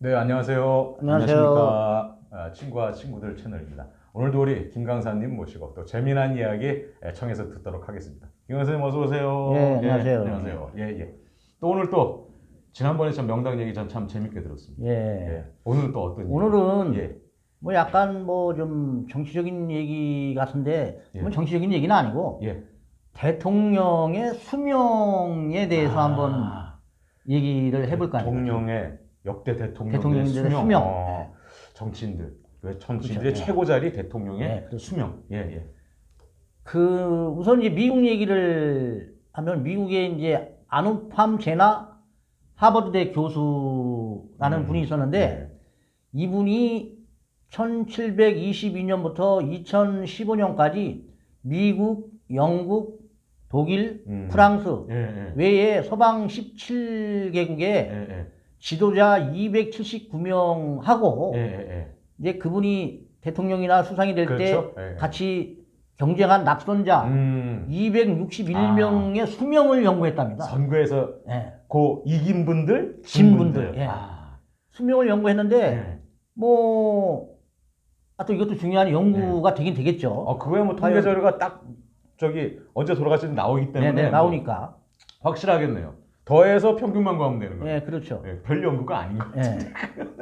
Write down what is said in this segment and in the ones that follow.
네, 안녕하세요. 안녕하세요. 안녕하십니까. 친구와 친구들 채널입니다. 오늘도 우리 김 강사님 모시고 또 재미난 이야기 청해서 듣도록 하겠습니다. 김 강사님 어서 오세요. 예, 안녕하세요. 안녕하세요. 예, 예. 또 오늘 또 지난번에 참 명당 얘기 참 재밌게 들었습니다. 예. 오늘은 또 어떤 오늘은 얘기? 뭐 약간 뭐 좀 정치적인 얘기 같은데, 예. 뭐 정치적인 얘기는 아니고, 예. 대통령의 수명에 대해서 한번 얘기를 해볼까 해요. 대통령의 역대 대통령의 대통령들의 수명. 수명. 정치인들. 왜 정치인들의 그렇죠. 최고 자리 대통령의 그렇죠. 수명. 예, 예. 우선 이제 미국 얘기를 하면 미국의 이제 아누팜 제나 하버드대 교수라는 분이 있었는데, 이분이 1722년부터 2015년까지 미국, 영국, 독일, 프랑스 외에 서방 17개국의 지도자 279명하고 이제 그분이 대통령이나 수상이 될 때 그렇죠? 같이 경쟁한 낙선자 261명의 수명을 연구했답니다. 선거에서 그 이긴 분들, 진 분들. 수명을 연구했는데 뭐 하여튼 이것도 중요한 연구가 되긴 되겠죠. 그거야 뭐 통계 자료가 딱 저기 언제 돌아가실지 나오기 때문에 나오니까 확실하겠네요. 더해서 평균만 구하면 되는 거예요. 그렇죠. 별 연구가 아닌 것 같아요.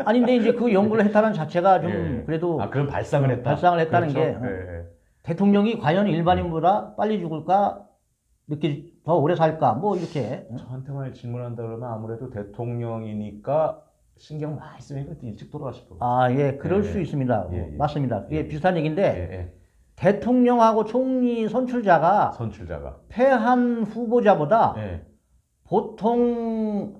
아니 근데 이제 그 연구를 했다는 자체가 좀 그래도 그런 발상을 했다. 발상을 했다는 그렇죠? 게 대통령이 과연 일반인보다 빨리 죽을까, 늦게 더 오래 살까, 뭐 이렇게. 저한테만 질문한다 그러면 아무래도 대통령이니까 신경 많이 쓰니까 일찍 돌아가실 거예요. 그럴 수 있습니다. 맞습니다. 그게 비슷한 얘기인데 대통령하고 총리 선출자가 패한 후보자보다 보통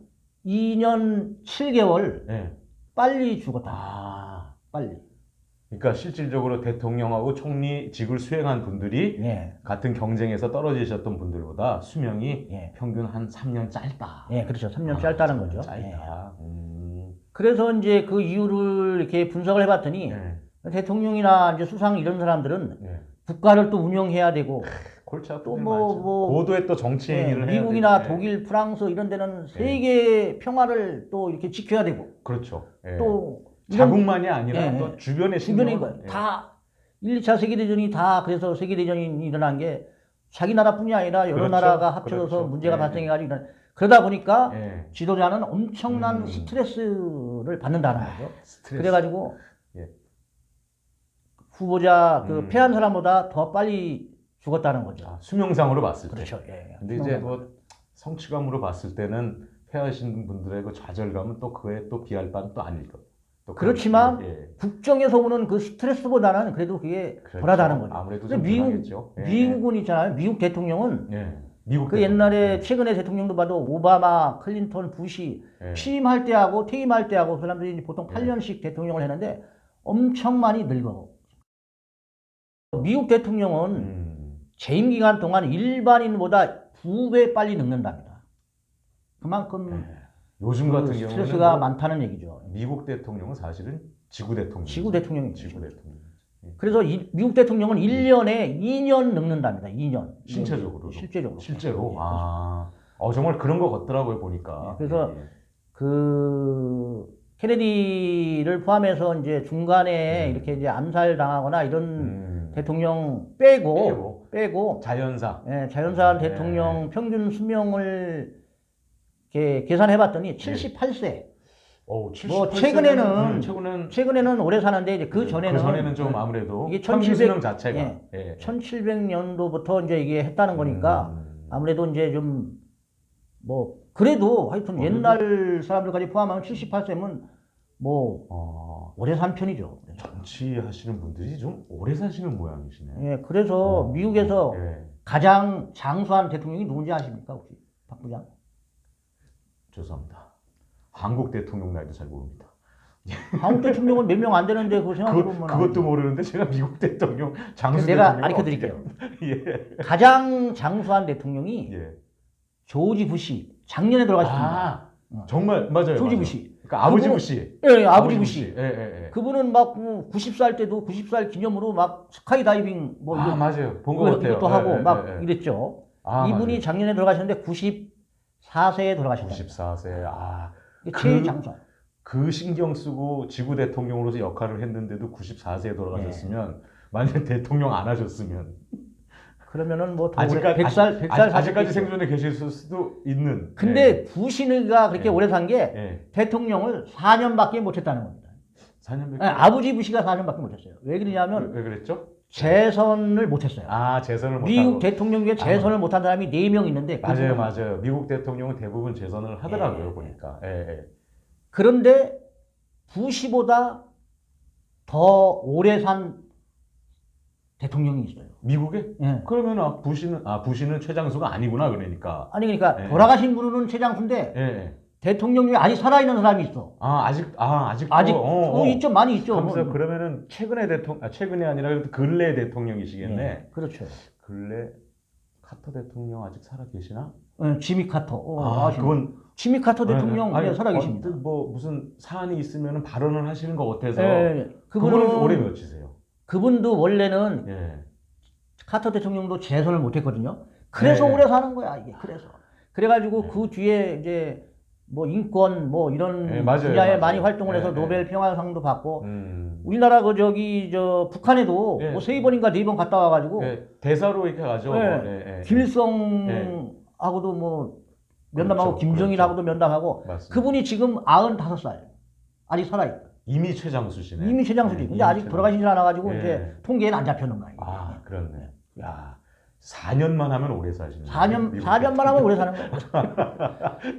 2년 7개월 빨리 죽었다. 빨리. 그러니까 실질적으로 대통령하고 총리직을 수행한 분들이 같은 경쟁에서 떨어지셨던 분들보다 수명이 평균 한 3년 짧다. 그렇죠. 3년 짧다는 거죠. 짧다. 그래서 이제 그 이유를 이렇게 분석을 해봤더니 대통령이나 이제 수상 이런 사람들은 국가를 또 운영해야 되고 또 뭐 고도의 또 정치 행위를 해야 미국이나 독일, 프랑스 이런 데는 세계 평화를 또 이렇게 지켜야 되고 그렇죠. 또 자국만이 아니라 또 주변의 신경을 다 1, 2차 세계대전이 다 그래서 세계대전이 일어난 게 자기 나라뿐이 아니라 여러 나라가 합쳐져서 문제가 발생해가지고 그러다 보니까 지도자는 엄청난 스트레스를 받는다는 거죠. 그래가지고 후보자 패한 사람보다 더 빨리 죽었다는 거죠. 수명상으로 봤을 때. 그렇죠. 근데 이제 뭐 성취감으로 봤을 때는 패하신 분들의 그 좌절감은 또 그에 또 비할 바는 또 아닐 것. 그렇지만 국정에서 오는 그 스트레스보다는 그래도 그게 덜하다는 거죠. 아무래도 좀 덜하겠죠. 미국은 있잖아요. 미국 대통령은 옛날에 최근에 대통령도 봐도 오바마, 클린턴, 부시 취임할 때하고 퇴임할 때하고 그 사람들이 보통 8년씩 대통령을 했는데 엄청 많이 늙어. 미국 대통령은 재임 기간 동안 일반인보다 2배 빨리 늙는답니다. 그만큼 요즘 같은 경우는 스트레스가 많다는 얘기죠. 미국 대통령은 사실은 지구 대통령이죠. 지구 대통령이죠. 지구 대통령. 그래서 미국 대통령은 1년에 2년 늙는답니다. 2년. 신체적으로. 실제로. 정말 그런 거 같더라고요, 보니까. 그래서 그 케네디를 포함해서 이제 중간에 이렇게 이제 암살 당하거나 이런 대통령 빼고 자연사 대통령 평균 수명을 계산해 봤더니 78세. 뭐 최근에는 오래 사는데 이제 그 전에는 좀 아무래도 이게 평균 수명 자체가 1700년도부터 이제 이게 했다는 거니까 아무래도 이제 좀 뭐 그래도 하여튼 옛날 사람들까지 포함하면 78세면 뭐 오래 산 편이죠. 정치하시는 분들이 좀 오래 사시는 모양이시네. 그래서 미국에서 가장 장수한 대통령이 누군지 아십니까 혹시? 박 부장? 죄송합니다. 한국 대통령 나이도 잘 모릅니다. 한국 대통령은 몇 명 안 되는데 그거 생각해보면 그것도 모르는데 제가 미국 대통령 장수 내가 가르쳐 드릴게요. 가장 장수한 대통령이 조지 부시. 작년에 돌아가셨습니다. 정말 맞아요. 조지 부시. 그러니까 아버지 부시. 아버지 부시. 그분은 막 90살 때도 90살 기념으로 막 스카이다이빙 맞아요. 본 것 같아요. 이것도 하고 막 이랬죠. 이분이 작년에 돌아가셨는데 94세에 돌아가셨어요. 94세. 최장수. 그 신경 쓰고 지구 대통령으로서 역할을 했는데도 94세에 돌아가셨으면 만약 대통령 안 하셨으면 그러면은 뭐 아직까지 100살 아직까지 생존해 계실 수도 있는. 근데 부시가 그렇게 오래 산 게 대통령을 4년밖에 못 했다는 겁니다. 4년밖에? 아버지 부시가 4년밖에 못 했어요. 왜 그러냐면 왜 그랬죠? 재선을 못 했어요. 재선을 못 미국 하고. 대통령 중에 재선을 못 한 사람이 4명 있는데 맞아요. 미국 대통령은 대부분 재선을 하더라고요, 보니까. 그런데 부시보다 더 오래 산 대통령이 있어요. 미국에? 그러면 부시는 최장수가 아니구나, 그러니까. 그러니까 돌아가신 분은 최장수인데 대통령 중에 아직 살아있는 사람이 있어. 아직도 있죠, 많이 있죠. 그러면은 최근에 아니라 그래도 근래 대통령이시겠네. 그렇죠. 근래 카터 대통령 아직 살아 계시나? 지미 카터. 그건 지미 카터 대통령 살아 계십니다. 뭐 무슨 사안이 있으면 발언을 하시는 것 같아서. 그분은 올해 몇이세요? 그분도 원래는 카터 대통령도 재선을 못했거든요. 그래서 오래 사는 거야, 이게. 그래가지고 그 뒤에 이제 뭐 인권 뭐 이런 분야에 많이 활동을 해서 노벨 평화상도 받고 우리나라 북한에도 뭐 3번인가 4번 갔다 와가지고 대사로 이렇게 가죠. 김일성하고도 뭐 면담하고 그렇죠. 김정일하고도 면담하고 맞습니다. 그분이 지금 95살 아직 살아있다. 이미 최장수시네. 이미 최장수지. 근데 아직 돌아가시질 않아가지고 이제 통계에는 안 잡혀놓은 거예요. 그렇네. 야, 4년만 하면 오래 사시네. 4년만 하면 오래 사는 거예요.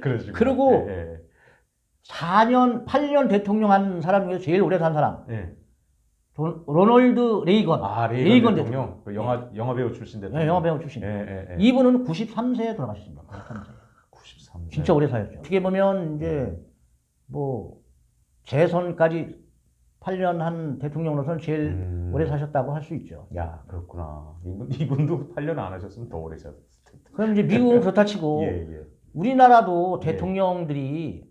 그러시고. 그리고 8년 대통령 한 사람 중에서 제일 오래 산 사람. 로널드 레이건. 레이건 대통령. 그 영화 배우 출신 대통령. 영화 배우 출신. 이분은 93세에 돌아가셨습니다. 93세. 진짜 오래 사셨죠. 어떻게 보면 이제 뭐 재선까지 8년 한 대통령으로서는 제일 오래 사셨다고 할 수 있죠. 야, 그렇구나. 이분도 8년 안 하셨으면 더 오래 사셨을 텐데. 그럼 이제 미국은 그렇다 치고 우리나라도 대통령들이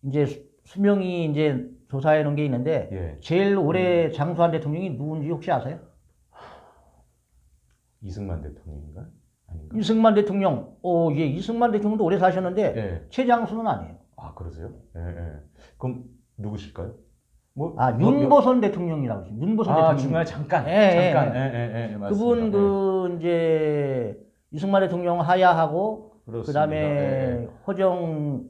이제 수명이 이제 조사해 놓은 게 있는데 제일 오래 장수한 대통령이 누군지 혹시 아세요? 이승만 대통령인가? 아닌가? 이승만 대통령. 이승만 대통령도 오래 사셨는데 최장수는 아니에요. 그러세요? 그럼 누구실까요? 윤보선 대통령이라고 있어요. 윤보선 대통령. 중간에 잠깐. 그분 이제 이승만 대통령 하야하고 그다음에 허정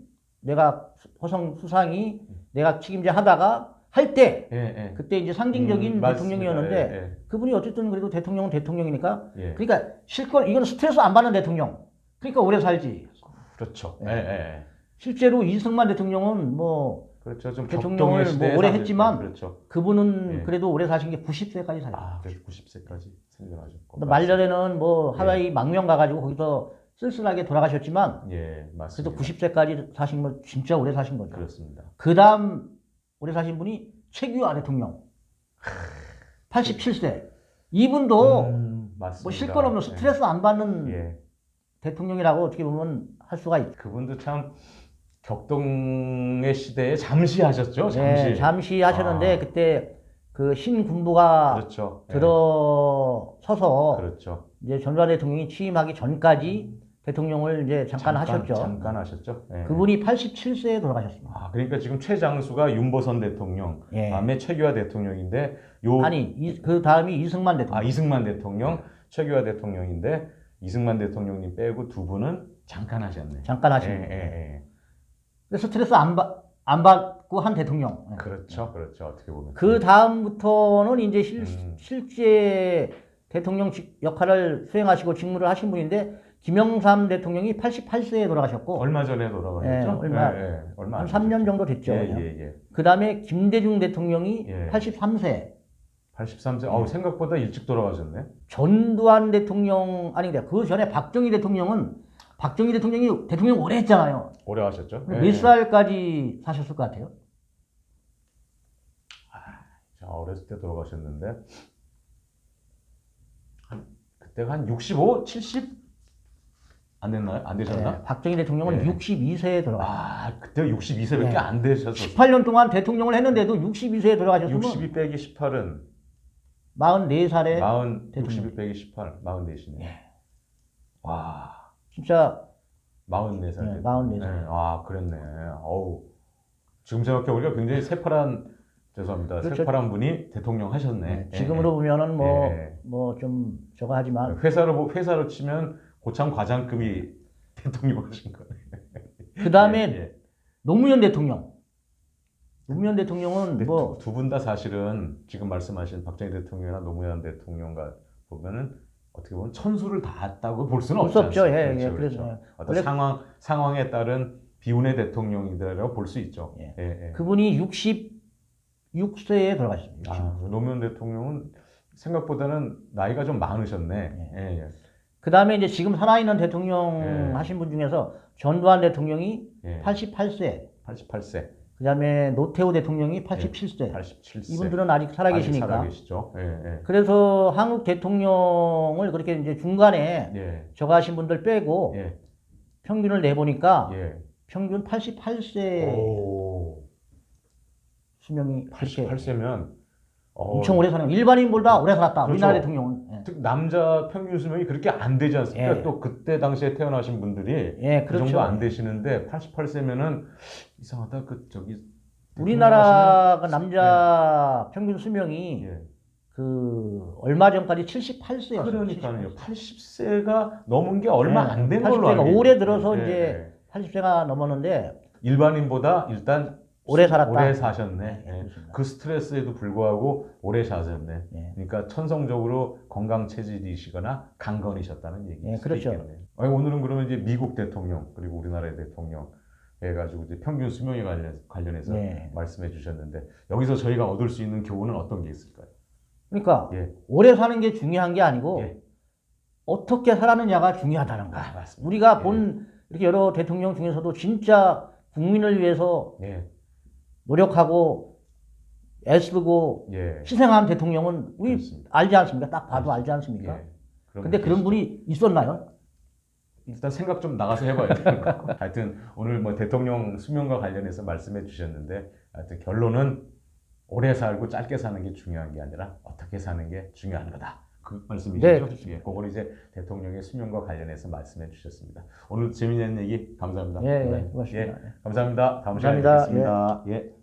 수상이 내각 책임자 하다가 할 때 그때 이제 상징적인 대통령이었는데 그분이 어쨌든 그래도 대통령은 대통령이니까 그러니까 실컷 이건 스트레스 안 받는 대통령. 그러니까 오래 살지. 그렇죠. 실제로 이승만 대통령은 뭐 그렇죠. 좀 대통령을 뭐 오래 했지만 그분은 예. 그래도 오래 사신 게 90세까지 살았어요. 그래서 90세까지 생존하셨고. 말년에는 뭐 하와이 망명 가가지고 거기서 쓸쓸하게 돌아가셨지만 예, 맞습니다. 그래도 90세까지 사신 건 진짜 오래 사신 거죠. 그렇습니다. 그 다음 오래 사신 분이 최규하 대통령 87세. 이분도 뭐 실컷 없는 스트레스 안 받는 대통령이라고 어떻게 보면 할 수가 있죠. 그분도 참 격동의 시대에 잠시 하셨죠? 잠시 하셨는데 그때 그 신군부가 들어서서 이제 전두환 대통령이 취임하기 전까지 대통령을 이제 잠깐 하셨죠. 잠깐 하셨죠. 그분이 87세에 돌아가셨습니다. 그러니까 지금 최장수가 윤보선 대통령, 다음에 최규하 대통령인데 그 다음이 이승만 대통령. 이승만 대통령, 최규하 대통령인데 이승만 대통령님 빼고 두 분은 잠깐 하셨네. 잠깐 하신 거예요. 스트레스 안 받고 한 대통령. 그렇죠. 어떻게 보면. 그 다음부터는 이제 실제 대통령 역할을 수행하시고 직무를 하신 분인데 김영삼 대통령이 88세에 돌아가셨고 얼마 전에 돌아가셨죠? 얼마 한 3년 정도 됐죠. 그 다음에 김대중 대통령이 83세. 83세. 생각보다 일찍 돌아가셨네. 전두환 대통령 그 전에 박정희 대통령이 대통령 오래 했잖아요. 오래 하셨죠? 몇 살까지 사셨을 것 같아요? 어렸을 때 돌아가셨는데 그때가 한 65, 70? 안 됐나요? 안 되셨나? 박정희 대통령은 62세에 돌아가셨어요. 그때가 62세밖에 안 되셨어요. 18년 동안 대통령을 했는데도 62세에 돌아가셨으면 62 빼기 18은 44살에 62 빼기 18, 44이시네. 진짜 44살. 44살. 그랬네. 어우. 지금 생각해보니까 굉장히 새파란 죄송합니다. 그렇죠. 새파란 분이 대통령 하셨네. 네, 지금으로 보면은 예. 뭐 좀 저거 하지만 회사로 치면 고참 과장급이 대통령 하신 거네. 그 다음에 예. 노무현 대통령은 뭐 두 분 다 사실은 지금 말씀하신 박정희 대통령이나 노무현 대통령과 보면은 어떻게 보면 천수를 다했다고 볼 수는 없지 없죠. 않습니까? 예, 그렇죠, 예, 그렇죠. 그래서 어떤 상황에 따른 비운의 대통령이라고 볼 수 있죠. 예. 예, 예. 그분이 66세에 돌아가셨습니다. 노무현 대통령은 생각보다는 나이가 좀 많으셨네. 예. 예, 예. 그 다음에 이제 지금 살아있는 대통령 예. 하신 분 중에서 전두환 대통령이 예. 88세, 88세. 그 다음에 노태우 대통령이 87세. 87세. 이분들은 아직 살아계시니까. 살아계시죠. 예, 예. 그래서 한국 대통령을 그렇게 이제 중간에 예. 저거 하신 분들 빼고 예. 평균을 내보니까 예. 평균 88세 오. 수명이 88세면 엄청 오래 사는 일반인보다 오래 살았다. 그렇죠. 우리나라 대통령은. 예. 특 남자 평균 수명이 그렇게 안 되지 않습니까? 예. 또 그때 당시에 태어나신 분들이 예, 그 그렇죠. 정도 안 되시는데 88세면은 이상하다. 그 저기 우리나라가 남자 평균 수명이 예. 그 얼마 전까지 78세였어요. 그러니까요. 80세가 넘은 게 얼마 예. 안 된 걸로 80세가 알고 올해 있는데. 들어서 예, 이제 예. 80세가 넘었는데 일반인보다 일단 오래 살았다. 오래 사셨네. 네, 예. 그렇습니다. 그 스트레스에도 불구하고 오래 사셨네. 예. 그러니까 천성적으로 건강 체질이시거나 강건이셨다는 얘기일 예, 수도 그렇죠. 있겠네요. 오늘은 그러면 이제 미국 대통령 그리고 우리나라의 대통령 해가지고 이제 평균 수명에 관련해서 네. 말씀해 주셨는데 여기서 저희가 얻을 수 있는 교훈은 어떤 게 있을까요? 그러니까 예. 오래 사는 게 중요한 게 아니고 예. 어떻게 살았느냐가 중요하다는 거야. 맞습니다. 우리가 예. 본 이렇게 여러 대통령 중에서도 진짜 국민을 위해서 예. 노력하고 애쓰고 예. 희생한 대통령은 우리 그렇습니다. 알지 않습니까? 딱 봐도 알지 않습니까? 예. 근데 그런 분이 있었나요? 일단 생각 좀 나가서 해봐야 되는 거고. 하여튼 오늘 뭐 대통령 수명과 관련해서 말씀해 주셨는데 하여튼 결론은 오래 살고 짧게 사는 게 중요한 게 아니라 어떻게 사는 게 중요한 거다. 그 말씀이시죠? 네. 예, 그걸 이제 대통령의 수명과 관련해서 말씀해 주셨습니다. 오늘 재미있는 얘기 감사합니다. 예, 고맙습니다. 감사합니다. 다음 시간에 감사합니다. 뵙겠습니다. 예.